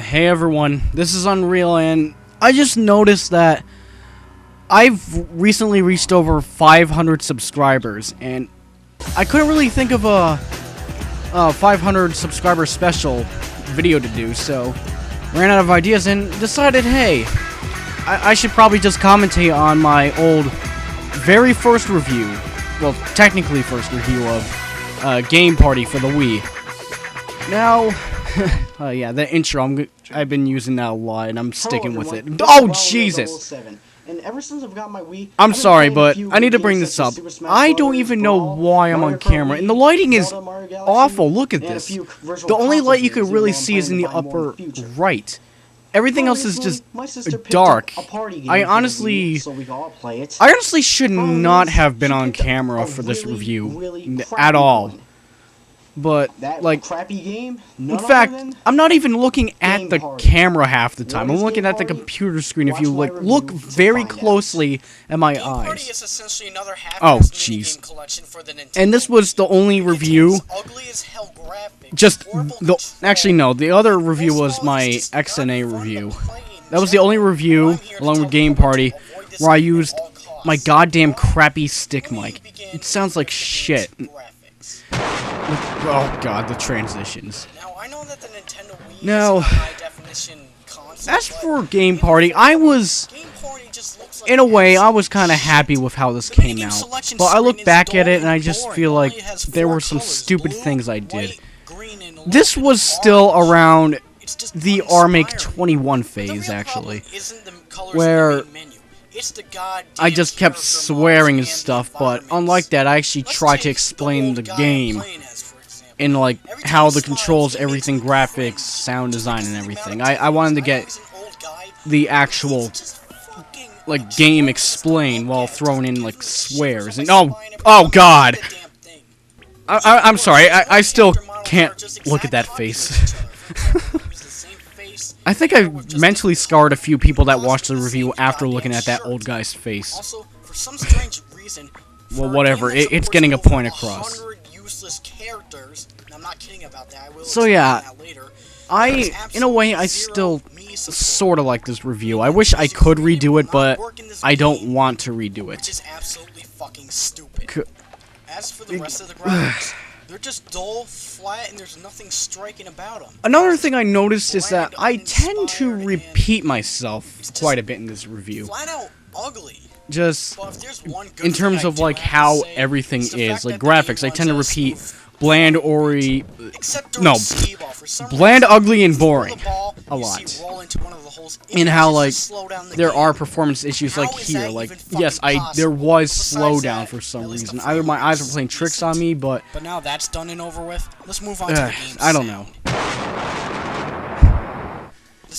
Hey everyone, this is Unreal, and I just noticed that I've recently reached over 500 subscribers, and I couldn't really think of a 500 subscriber special video to do, so ran out of ideas and decided, hey, I should probably just commentate on my old very first review, well, technically first review of Game Party for the Wii. Now, yeah, the intro, I've been using that a lot, and I'm sticking with it. Oh, Jesus! And ever since I've got my Wii, I'm sorry, but I need to bring this up. I don't even know why I'm on camera, and the lighting is awful. Look at this. The only light you could really see is in the upper right. Everything else is just dark. I honestly should not have been on camera for this review at all. But, like, in fact, I'm not even looking at the camera half the time. I'm looking at the computer screen if you, like, look very closely at my eyes. Oh, jeez. And this was the only review. Actually, no, the other review was my XNA review. That was the only review, along with Game Party, where I used my goddamn crappy stick mic. It sounds like shit. Oh god, the transitions. Now, as for Game Party, in a way, I was kind of happy with how this came out. But I look back at it and I just feel like there were some stupid things I did. This was still around the RMake 21 phase, actually, where I just kept swearing and stuff, but unlike that, I actually tried to explain the game in, like, how the controls, everything, graphics, sound design, and everything. I wanted to get the actual, like, game explained while throwing in, like, swears. And oh god! I'm sorry, I still can't look at that face. I think I mentally scarred a few people that watched the review after looking at that old guy's face. Well, whatever, it's getting a point across. So yeah, in a way, I still sort of like this review. I wish I could redo it, but I don't want to redo it. As for the rest of the graphics, they're just dull, flat, and there's nothing striking about them. Another thing I noticed is that I tend to repeat myself quite a bit in this review. Flat out ugly. Just in terms of, like, how everything is, like graphics, I tend to repeat bland, bland, ugly, and boring a lot. And how, like, there are performance issues, like here, like, yes, there was slowdown for some reason. Either my eyes were playing tricks on me, but now that's done and over with. Let's move on to the game. I don't know.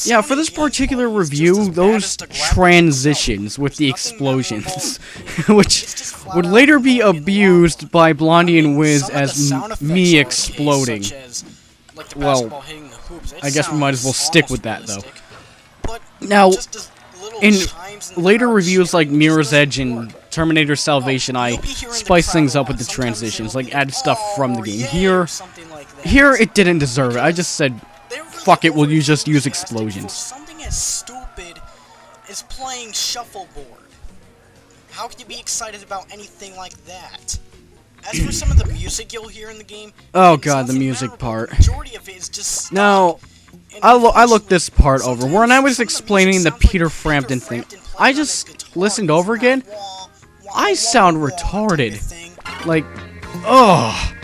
Yeah, for this particular review, those transitions with the explosions, which would later be abused by Blondie and Wiz as me exploding. Well, I guess we might as well stick with that, though. Now, in later reviews like Mirror's Edge and Terminator Salvation, I spice things up with the transitions, like add stuff from the game. Here it didn't deserve it. I just said, fuck it, we'll just use explosions. Something as stupid as playing shuffleboard. How can you be excited about anything like that? As for some of the music you'll hear in the game, oh god, the music part. Now, I looked this part over. When I was explaining the Peter Frampton thing, I just listened over again. I sound retarded. Like, ugh.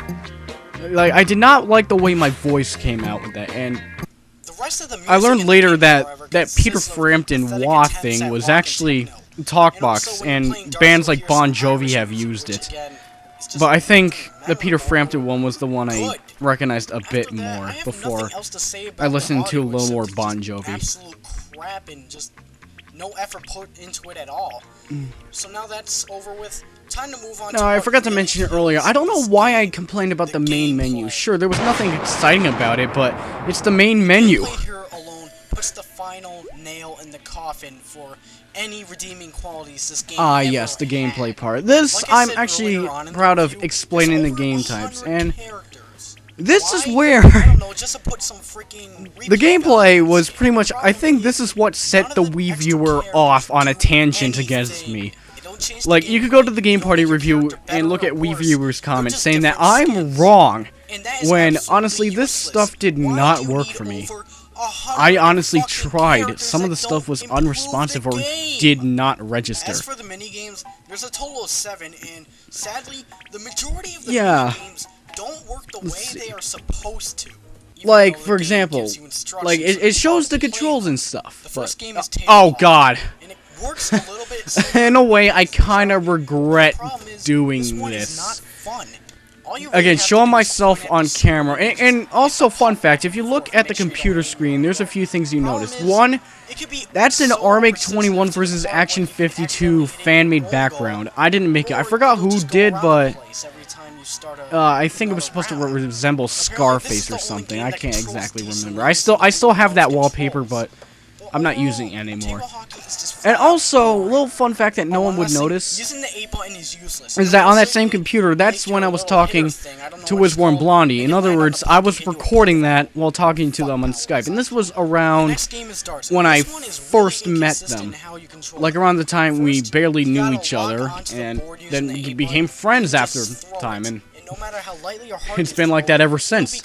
Like, I did not like the way my voice came out with that, and I learned later that Peter Frampton wah thing was actually TalkBox, and bands like Bon Jovi have used it. But I think the Peter Frampton one was the one I recognized a bit more before I listened to a little more Bon Jovi. Absolute crap and just no effort put into it at all. So now that's over with. Time to move on. No, I forgot to mention it earlier. I don't know why I complained about the main menu. Sure, there was nothing exciting about it, but it's the main menu. Here alone puts the final nail in the coffin for any redeeming qualities this game yes, the gameplay part. This, I'm actually proud of explaining the game types, and This is where I don't know, just to put some freaking the gameplay was pretty much. I think this is what set the Wii viewer off on a tangent against me. Like, you could go to the Game Party review and look at Wii viewers' comments saying that I'm wrong, when honestly this stuff did not work for me. I honestly tried. Some of the stuff was unresponsive or did not register. As for the minigames, there's a total of 7, and sadly, the majority of the minigames don't work the way they are supposed to. Like, for example, like, it shows the controls and stuff. But, oh god. Works a little bit. In a way, I kind of regret doing this. Again, showing myself on camera. And also, fun fact, if you look at the computer screen, there's a few things you notice. One, that's an Armake 21 versus Action 52 fan-made background. I didn't make it. I forgot who did, but I think it was supposed to resemble Scarface or something. I can't exactly remember. I still have that wallpaper, but I'm not using it anymore. And also, a little fun fact that no one would notice is that on that same computer, that's when I was talking to Wizwarm Blondie. In other words, I was recording that while talking to them on Skype. And this was around when I first met them. Like around the time we barely knew each other, and then we became friends after time. And it's been like that ever since.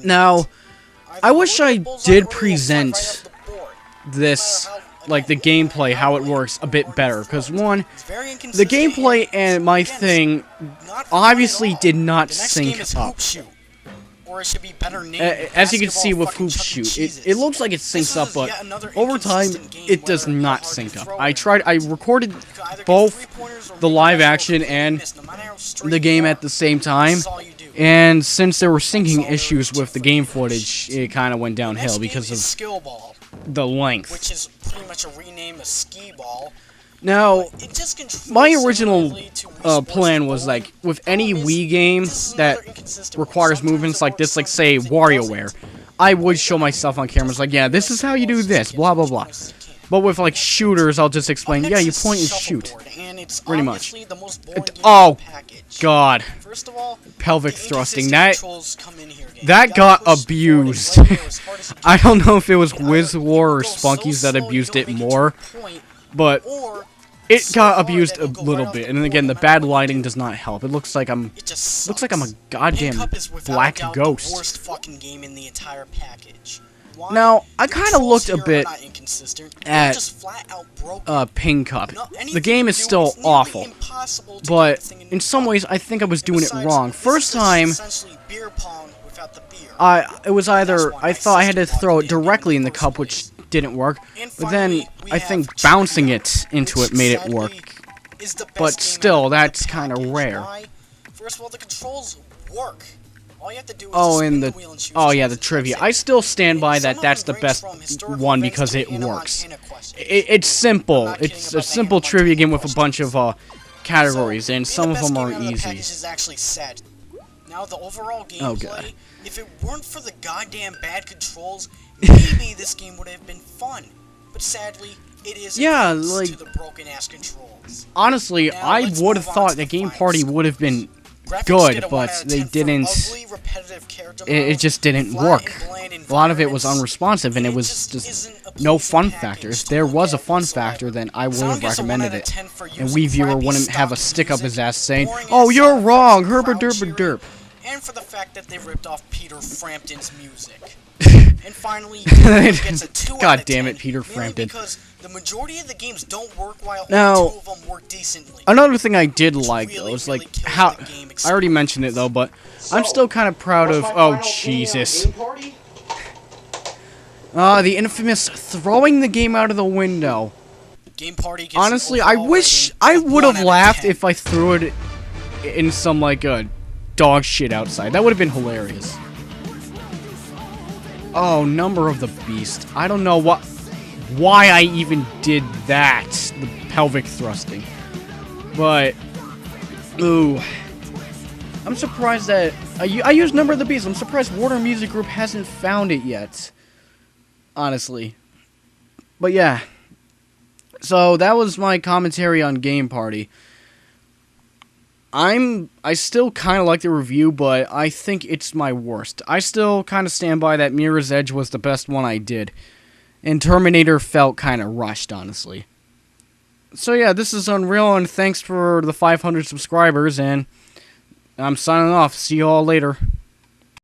Now, I wish I did present this, like the gameplay, how it works, a bit better. Because one, the gameplay and my thing obviously did not sync up. As you can see with Hoop Shoot, it looks like it syncs up, but over time, it does not sync up. I recorded both the live action and the game at the same time. And since there were syncing issues with the game footage, it kind of went downhill because of the length. Which is pretty much a rename of skee ball. Now, my original plan was like, with any Wii game that requires movements like this, like say WarioWare, I would show myself on cameras like, yeah, this is how you do this, blah blah blah. But with like shooters, I'll just explain, yeah, you point and shoot. Pretty much. Oh, God. Pelvic thrusting. That got abused. I don't know if it was WizWar or Spunkies that abused it more, but it got abused a little bit. And then again, the bad lighting does not help. It looks like I'm a goddamn black ghost. Now, I kind of looked a bit at Ping Cup. The game is still awful, but in some ways, I think I was doing it wrong. First time, it was either I thought I had to throw it directly in the cup, which didn't work, but then I think bouncing it into it made it work. But still, that's kind of rare. First of all, the controls work. Oh, and the trivia. I still stand by that. That's the best one because it works. It's simple. It's a simple trivia game with a bunch of categories, and some of them are easy. Now the overall gameplay, oh god. If it weren't for the goddamn bad controls, maybe this game would have been fun. But sadly, it is to the broken ass controls. Honestly, I would have thought the Game Party would have been good, but they didn't. It just didn't work. A lot of it was unresponsive, and it was just no fun factor. If there was a fun factor, then I would have recommended it. And Wii viewer wouldn't have a stick up his ass saying, "Oh, you're wrong, herba derba derp." And for the fact that they ripped off Peter Frampton's music. And finally, gets a 2 God damn it, Peter Frampton. Because the majority of the games don't work while now, only 2 of them work decently. Another thing I did like, though, is like how... I already mentioned it, though, but I'm still kind of proud of... Oh, Jesus. The infamous throwing the game out of the window. Game Party gets honestly, I wish I would have laughed if I threw it in some, like, dog shit outside. That would have been hilarious. Oh, Number of the Beast. I don't know why I even did that. The pelvic thrusting. But, ooh. I'm surprised that... I used Number of the Beast. I'm surprised Warner Music Group hasn't found it yet. Honestly. But yeah. So, that was my commentary on Game Party. I still kind of like the review, but I think it's my worst. I still kind of stand by that Mirror's Edge was the best one I did. And Terminator felt kind of rushed, honestly. So yeah, this is Unreal, and thanks for the 500 subscribers, and I'm signing off. See you all later.